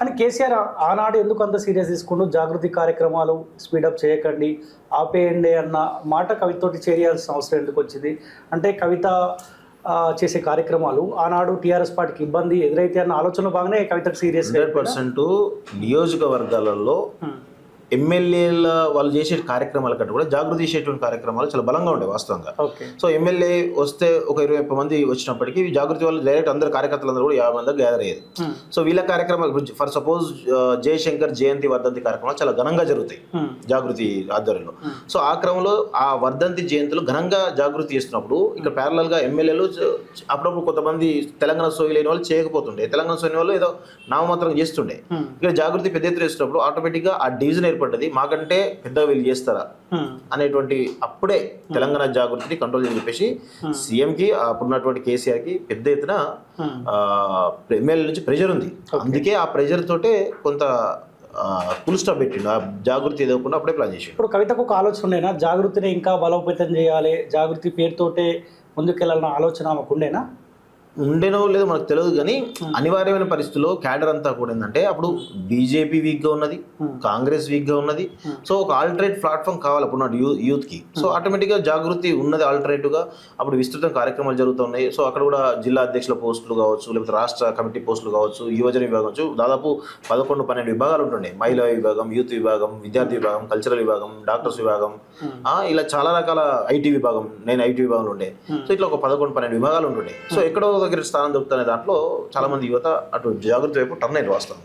అని కేసీఆర్ ఆనాడు ఎందుకు అంత సీరియస్ తీసుకుంటూ జాగృతి కార్యక్రమాలు స్పీడప్ చేయకండి, ఆపేయండి అన్న మాట కవితతోటి చేయాల్సిన అవసరం ఎందుకు వచ్చింది? అంటే కవిత చేసే కార్యక్రమాలు ఆనాడు టీఆర్ఎస్ పార్టీకి ఇబ్బంది ఎదురైతే అన్న ఆలోచన బాగానే కవితకు సీరియస్ 100% నియోజకవర్గాలలో ఎమ్మెల్యేల వాళ్ళు చేసే కార్యక్రమాల కంటే కూడా జాగృతి చేసేటువంటి కార్యక్రమాలు చాలా బలంగా ఉండే వాస్తవంగా. సో ఎమ్మెల్యే వస్తే ఒక 20 మంది వచ్చినప్పటికీ జాగృతి వాళ్ళు డైరెక్ట్ అందరు కార్యకర్తలందరూ కూడా 50 మంది గ్యాదర్ అయ్యేది. సో వీళ్ళ కార్యక్రమాలు ఫర్ సపోజ్ జయశంకర్ జయంతి వర్ధంతి కార్యక్రమాలు చాలా ఘనంగా జరుగుతాయి జాగృతి ఆధ్వర్యంలో. సో ఆ క్రమంలో ఆ వర్ధంతి జయంతులు ఘనంగా జాగృతి చేస్తున్నప్పుడు ఇక్కడ ప్యారలల్ గా ఎమ్మెల్యేలు అప్పుడప్పుడు కొంతమంది తెలంగాణ సోయి లేని వాళ్ళు చేయకపోతుండే, తెలంగాణ సోయి వాళ్ళు ఏదో నామమాత్రం చేస్తుండే. ఇక్కడ జాగృతి పెద్ద ఎత్తున చేస్తున్నప్పుడు ఆటోమేటిక్ గా ఆ డివిజన్ పడ్డది, మాకంటే పెద్దగా వీళ్ళు చేస్తారా అనేటువంటి అప్పుడే తెలంగాణ జాగృతిని కంట్రోల్ చేయని చెప్పేసి సీఎంకి అప్పుడున్నటువంటి కేసీఆర్కి పెద్ద ఎత్తున ఎమ్మెల్యే నుంచి ప్రెషర్ ఉంది. అందుకే ఆ ప్రెషర్ తోటే కొంత ఫుల్ స్టాప్ పెట్టిండు, ఆ జాగృతి ఎదగకుండా అప్పుడే ప్లాన్ చేసి. ఇప్పుడు కవితకు ఒక ఆలోచన ఉండేనా, జాగృతిని ఇంకా బలోపేతం చేయాలి, జాగృతి పేరుతోటే ముందుకెళ్ళాలన్న ఆలోచన ఆమెకు ఉండేనా? ఉండేనో లేదో మనకు తెలియదు, కానీ అనివార్యమైన పరిస్థితుల్లో క్యాడర్ అంతా కూడా ఏంటంటే అప్పుడు బీజేపీ వీక్గా ఉన్నది, కాంగ్రెస్ వీక్గా ఉన్నది. సో ఒక ఆల్టర్నేట్ ప్లాట్ఫామ్ కావాలి అప్పుడు యూత్కి. సో ఆటోమేటిక్గా జాగృతి ఉన్నది ఆల్టర్నేటివ్గా. అప్పుడు విస్తృత కార్యక్రమాలు జరుగుతున్నాయి. సో అక్కడ కూడా జిల్లా అధ్యక్షుల పోస్టులు కావచ్చు, లేకపోతే రాష్ట్ర కమిటీ పోస్టులు కావచ్చు, యువజన విభాగం కావచ్చు, దాదాపు 11-12 విభాగాలు ఉంటుండే. మహిళా విభాగం, యూత్ విభాగం, విద్యార్థి విభాగం, కల్చరల్ విభాగం, డాక్టర్స్ విభాగం, ఇలా చాలా రకాల ఐటీ విభాగం, నేను ఐటీ విభాగంలో ఉండే. సో ఇట్లా ఒక 11-12 విభాగాలు ఉంటుండే. సో ఎక్కడో దగ్గర స్థానం దొరుకుతున్న దాంట్లో చాలా మంది యువత అటు జాగృతి వైపు టర్న్ అయ్యారు వాస్తవం.